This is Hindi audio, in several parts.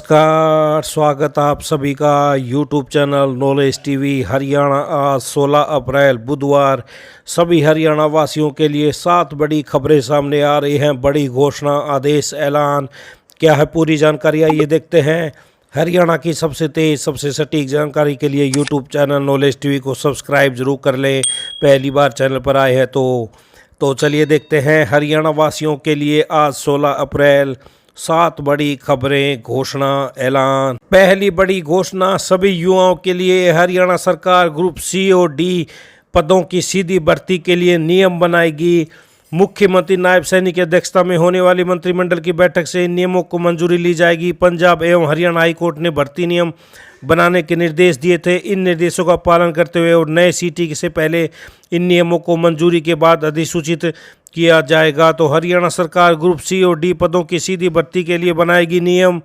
नमस्कार, स्वागत आप सभी का YouTube channel knowledge TV Haryana. आज 16 अप्रैल बुधवार सभी हरियाणा वासियों के लिए 7 बड़ी खबरें सामने आ रही हैं। बड़ी घोषणा, आदेश, ऐलान क्या है, पूरी जानकारी आइए देखते हैं। हरियाणा की सबसे तेज़, सबसे सटीक जानकारी के लिए यूट्यूब चैनल नॉलेज टीवी को सब्सक्राइब जरूर कर लें। पहली बार चैनल पर आए हैं तो चलिए देखते हैं हरियाणा वासियों के लिए आज 16 अप्रैल 7 बड़ी खबरें, घोषणा, ऐलान। पहली बड़ी घोषणा, सभी युवाओं के लिए हरियाणा सरकार ग्रुप सी और डी पदों की सीधी भर्ती के लिए नियम बनाएगी। मुख्यमंत्री नायब सैनी की अध्यक्षता में होने वाली मंत्रिमंडल की बैठक से इन नियमों को मंजूरी ली जाएगी। पंजाब एवं हरियाणा हाईकोर्ट ने भर्ती नियम बनाने के निर्देश दिए थे। इन निर्देशों का पालन करते हुए और नए सीटी से पहले इन नियमों को मंजूरी के बाद अधिसूचित किया जाएगा। तो हरियाणा सरकार ग्रुप सी और डी पदों की सीधी भर्ती के लिए बनाएगी नियम,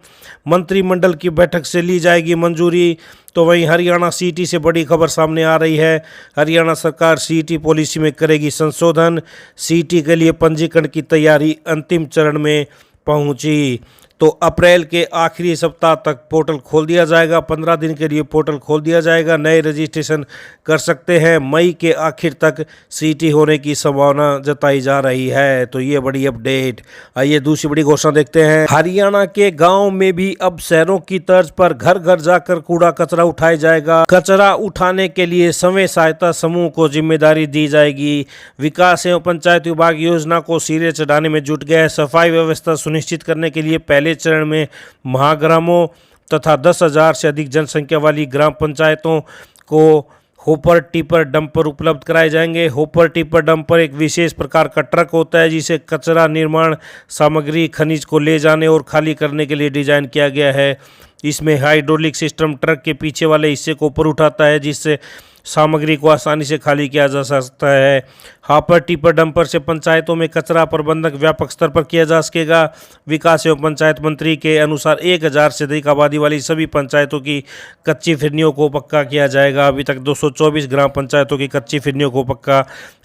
मंत्रिमंडल की बैठक से ली जाएगी मंजूरी। तो वहीं हरियाणा सीटी से बड़ी खबर सामने आ रही है। हरियाणा सरकार सीटी पॉलिसी में करेगी संशोधन। सीटी के लिए पंजीकरण की तैयारी अंतिम चरण में पहुंची। तो अप्रैल के आखिरी सप्ताह तक पोर्टल खोल दिया जाएगा। 15 दिन के लिए पोर्टल खोल दिया जाएगा। नए रजिस्ट्रेशन कर सकते हैं। मई के आखिर तक सीटी होने की संभावना जताई जा रही है। तो ये बड़ी अपडेट। आइए दूसरी बड़ी घोषणा देखते हैं। हरियाणा के गांव में भी अब शहरों की तर्ज पर घर घर जाकर कूड़ा कचरा उठाया जाएगा। कचरा उठाने के लिए स्वयं सहायता समूह को जिम्मेदारी दी जाएगी। विकास एवं पंचायत विभाग योजना को सिरे चढ़ाने में जुट गया है। सफाई व्यवस्था सुनिश्चित करने के लिए पहले चरण में महाग्रामों तथा 10,000 से अधिक जनसंख्या वाली ग्राम पंचायतों को होपर टिपर डंपर उपलब्ध कराए जाएंगे। होपर टिपर डंपर एक विशेष प्रकार का ट्रक होता है जिसे कचरा, निर्माण सामग्री, खनिज को ले जाने और खाली करने के लिए डिजाइन किया गया है। इसमें हाइड्रोलिक सिस्टम ट्रक के पीछे वाले हिस्से को ऊपर उठाता है जिससे सामग्री को आसानी से खाली किया जा सकता है। हापर टिपर डंपर से पंचायतों में कचरा प्रबंधन व्यापक स्तर पर किया जा सकेगा। विकास एवं पंचायत मंत्री के अनुसार 1,000 से अधिक आबादी वाली सभी पंचायतों की कच्ची फिरनियों को पक्का किया जाएगा। अभी तक 224 ग्राम पंचायतों की कच्ची फिरनियों को पक्का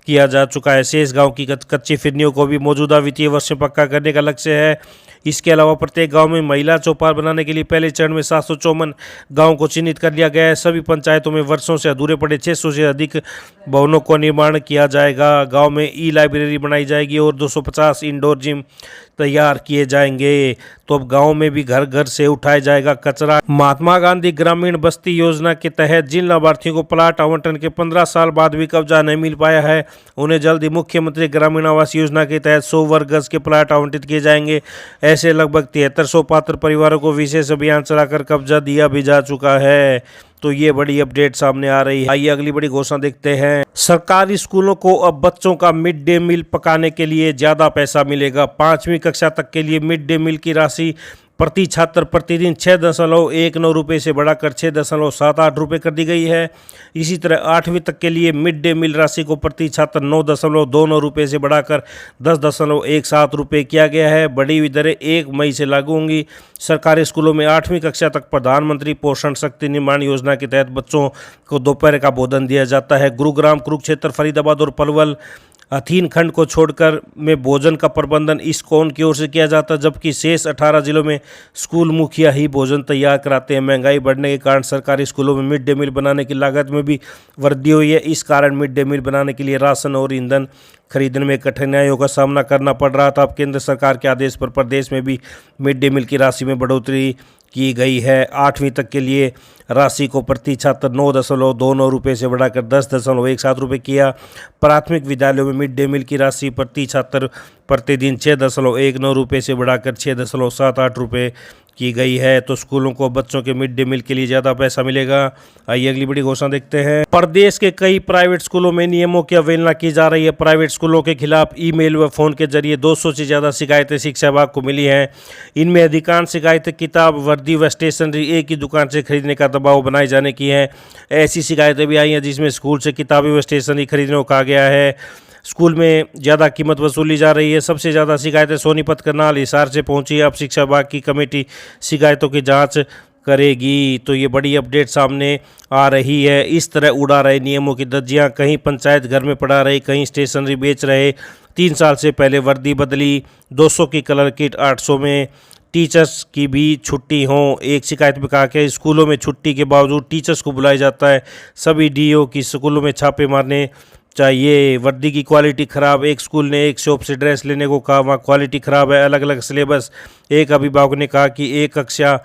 किया जा चुका है। शेष गांव की कच्ची फिरनियों को भी मौजूदा वित्तीय वर्ष में पक्का करने का लक्ष्य है। इसके अलावा प्रत्येक गांव में महिला चौपाल बनाने के लिए पहले चरण में 754 गांवों को चिन्हित कर लिया गया है। सभी पंचायतों में वर्षों से अधूरे पड़े 600 से अधिक भवनों का निर्माण किया जाएगा। गांव में ई लाइब्रेरी बनाई जाएगी और 250 इंडोर जिम तैयार किए जाएंगे। तो अब गांव में भी घर घर से उठाया जाएगा कचरा। महात्मा गांधी ग्रामीण बस्ती योजना के तहत जिन लाभार्थियों को प्लाट आवंटन के 15 साल बाद भी कब्जा नहीं मिल पाया है उन्हें जल्द ही मुख्यमंत्री ग्रामीण आवास योजना के तहत 100 वर्ग गज के प्लाट आवंटित किए जाएंगे। ऐसे लगभग 7300 पात्र परिवारों को विशेष अभियान चलाकर कब्जा दिया भी जा चुका है। तो ये बड़ी अपडेट सामने आ रही है। आइए अगली बड़ी घोषणा देखते हैं। सरकारी स्कूलों को अब बच्चों का मिड डे मील पकाने के लिए ज़्यादा पैसा मिलेगा। 5वीं कक्षा तक के लिए मिड डे मील की राशि प्रति छात्र प्रतिदिन 6.19 रुपये से बढ़ाकर 6.78 रुपये कर दी गई है। इसी तरह 8वीं तक के लिए मिड डे मील राशि को प्रति छात्र 9.29 रुपये से बढ़ाकर 10.17 रुपये किया गया है। बढ़ी हुई दरें 1 मई से लागू होंगी। सरकारी स्कूलों में 8वीं कक्षा तक प्रधानमंत्री पोषण शक्ति निर्माण योजना के तहत बच्चों को दोपहर का भोजन दिया जाता है। गुरुग्राम, कुरुक्षेत्र, फरीदाबाद और पलवल हथीन खंड को छोड़कर में भोजन का प्रबंधन इस्कॉन की ओर से किया जाता है, जबकि शेष 18 जिलों में स्कूल मुखिया ही भोजन तैयार कराते हैं। महंगाई बढ़ने के कारण सरकारी स्कूलों में मिड डे मील बनाने की लागत में भी वृद्धि हुई है। इस कारण मिड डे मील बनाने के लिए राशन और ईंधन खरीदने में कठिनाइयों का सामना करना पड़ रहा था। अब केंद्र सरकार के आदेश पर प्रदेश में भी मिड डे मील की राशि में बढ़ोतरी की गई है। 8वीं तक के लिए राशि को प्रति छात्र 9.29 रुपये से बढ़ाकर 10.17 रुपये किया। प्राथमिक विद्यालयों में मिड डे मील की राशि प्रति छात्र प्रतिदिन 6.19 रुपये से बढ़ाकर 6.78 रुपये की गई है। तो स्कूलों को बच्चों के मिड डे मील के लिए ज़्यादा पैसा मिलेगा। आइए अगली बड़ी घोषणा देखते हैं। प्रदेश के कई प्राइवेट स्कूलों में नियमों की अवहेलना की जा रही है। प्राइवेट स्कूलों के खिलाफ ईमेल व फोन के जरिए 200 से ज़्यादा शिकायतें शिक्षा विभाग को मिली हैं। इनमें अधिकांश शिकायतें किताब, वर्दी व स्टेशनरी एक ही दुकान से खरीदने का दबाव बनाए जाने की हैं। ऐसी शिकायतें भी आई हैं जिसमें स्कूल से किताबें व स्टेशनरी खरीदने को कहा गया है। स्कूल में ज़्यादा कीमत वसूली जा रही है। सबसे ज़्यादा शिकायतें सोनीपत, करनाल, हिसार से पहुंची। अब शिक्षा विभाग की कमेटी शिकायतों की जांच करेगी। तो ये बड़ी अपडेट सामने आ रही है। इस तरह उड़ा रहे नियमों की धज्जियां, कहीं पंचायत घर में पढ़ा रही, कहीं स्टेशनरी बेच रहे। 3 साल से पहले वर्दी बदली, 200 की कलर किट 800 में, टीचर्स की भी छुट्टी हो। एक शिकायत में कहा कि स्कूलों में छुट्टी के बावजूद टीचर्स को बुलाया जाता है। सभी डीओ की स्कूलों में छापे मारने चाहिए। वर्दी की क्वालिटी ख़राब, एक स्कूल ने एक शॉप से ड्रेस लेने को कहा, वहाँ क्वालिटी ख़राब है, अलग अलग सिलेबस। एक अभिभावक ने कहा कि एक कक्षा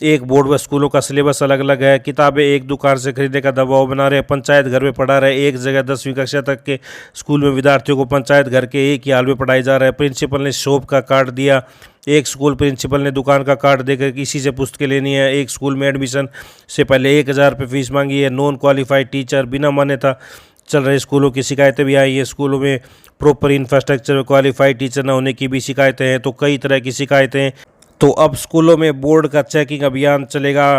एक बोर्ड व स्कूलों का सिलेबस अलग अलग है, किताबें एक दुकान से खरीदने का दबाव बना रहे, पंचायत घर में पढ़ा रहे। एक जगह 10वीं कक्षा तक के स्कूल में विद्यार्थियों को पंचायत घर के एक ही हाल में पढ़ाई जा रहा है। प्रिंसिपल ने शॉप का कार्ड दिया, एक स्कूल प्रिंसिपल ने दुकान का कार्ड देकर किसी से पुस्तकें लेनी है। एक स्कूल में एडमिशन से पहले 1000 रुपये फीस मांगी है। नॉन क्वालिफाइड टीचर, बिना मान्यता चल रहे स्कूलों की शिकायतें भी आई है। स्कूलों में प्रॉपर इंफ्रास्ट्रक्चर में क्वालिफाइड टीचर न होने की भी शिकायतें हैं। तो कई तरह की शिकायतें। तो अब स्कूलों में बोर्ड का चेकिंग अभियान चलेगा।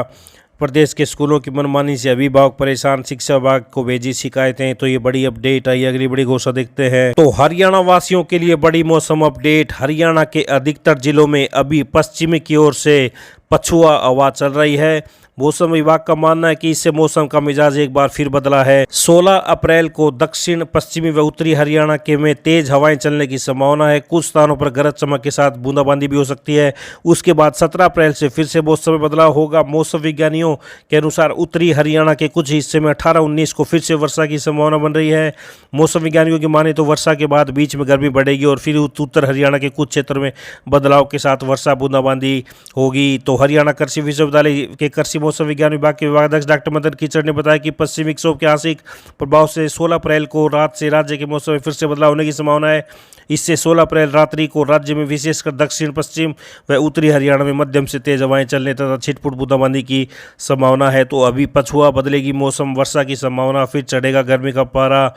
प्रदेश के स्कूलों की मनमानी से अभिभावक परेशान, शिक्षा विभाग को भेजी शिकायतें। तो ये बड़ी अपडेट आई। अगली बड़ी घोषणा देखते हैं। तो हरियाणा वासियों के लिए बड़ी मौसम अपडेट। हरियाणा के अधिकतर जिलों में अभी पश्चिमी की ओर से पछुआ हवा चल रही है। मौसम विभाग का मानना है कि इससे मौसम का मिजाज एक बार फिर बदला है। 16 अप्रैल को दक्षिण पश्चिमी व उत्तरी हरियाणा के में तेज हवाएं चलने की संभावना है। कुछ स्थानों पर गरज चमक के साथ बूंदाबांदी भी हो सकती है। उसके बाद 17 अप्रैल से फिर से मौसम में बदलाव होगा। मौसम विज्ञानियों के अनुसार उत्तरी हरियाणा के कुछ हिस्से में 18-19 को फिर से वर्षा की संभावना बन रही है। मौसम विज्ञानियों की माने तो वर्षा के बाद बीच में गर्मी बढ़ेगी और फिर उत्तर हरियाणा के कुछ क्षेत्र में बदलाव के साथ वर्षा बूंदाबांदी होगी। तो हरियाणा कृषि विश्वविद्यालय के कृषि मौसम विज्ञान विभाग के विभागाध्यक्ष डॉक्टर मदन कीचड़ ने बताया कि पश्चिमी विक्षोभ के आंशिक प्रभाव से 16 अप्रैल को रात से राज्य के मौसम में फिर से बदलाव होने की संभावना है। इससे 16 अप्रैल रात्रि को राज्य में विशेषकर दक्षिण पश्चिम व उत्तरी हरियाणा में मध्यम से तेज हवाएं चलने तथा छिटपुट बूंदाबांदी की संभावना है। तो अभी पछुआ बदलेगी मौसम, वर्षा की संभावना, फिर चढ़ेगा गर्मी का पारा।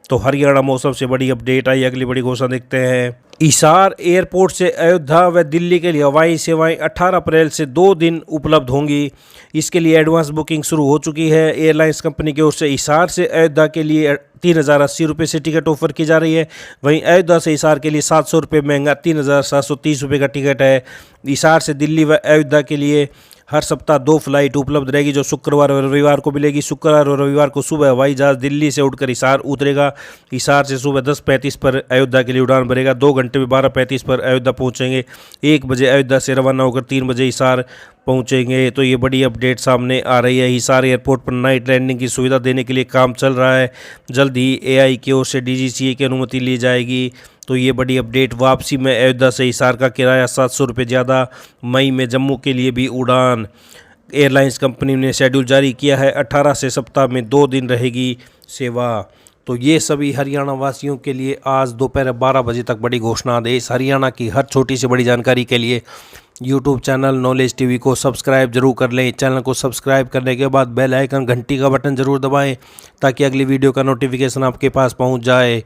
तो हरियाणा मौसम से बड़ी अपडेट आई। अगली बड़ी घोषणा देखते हैं। हिसार एयरपोर्ट से अयोध्या व दिल्ली के लिए हवाई सेवाएं 18 अप्रैल से 2 दिन उपलब्ध होंगी। इसके लिए एडवांस बुकिंग शुरू हो चुकी है। एयरलाइंस कंपनी की ओर से हिसार से अयोध्या के लिए 3080 रुपये से टिकट ऑफर की जा रही है। वहीं अयोध्या से हिसार के लिए 700 रुपये महंगा 3730 रुपये का टिकट है। हिसार से दिल्ली व अयोध्या के लिए हर सप्ताह 2 फ्लाइट उपलब्ध रहेगी, जो शुक्रवार और रविवार को मिलेगी। शुक्रवार और रविवार को सुबह हवाई जहाज दिल्ली से उड़कर हिसार उतरेगा। हिसार से सुबह 10:35 पर अयोध्या के लिए उड़ान भरेगा। 2 घंटे में 12:35 पर अयोध्या पहुंचेंगे। 1 बजे अयोध्या से रवाना होकर 3 बजे हिसार पहुंचेंगे। तो ये बड़ी अपडेट सामने आ रही है। हिसार एयरपोर्ट पर नाइट लैंडिंग की सुविधा देने के लिए काम चल रहा है। जल्द ही एआई की ओर से डीजीसीए की अनुमति ली जाएगी। तो ये बड़ी अपडेट। वापसी में अयोध्या से हिसार का किराया 700 रुपये ज़्यादा। मई में जम्मू के लिए भी उड़ान। एयरलाइंस कंपनी ने शेड्यूल जारी किया है। 18 से सप्ताह में 2 दिन रहेगी सेवा। तो ये सभी हरियाणा वासियों के लिए आज दोपहर 12 बजे तक बड़ी घोषणा आदेश। हरियाणा की हर छोटी से बड़ी जानकारी के लिए यूट्यूब चैनल नॉलेज टीवी को सब्सक्राइब जरूर कर लें। चैनल को सब्सक्राइब करने के बाद बेल आइकन घंटी का बटन जरूर दबाएं, ताकि अगली वीडियो का नोटिफिकेशन आपके पास पहुंच जाए।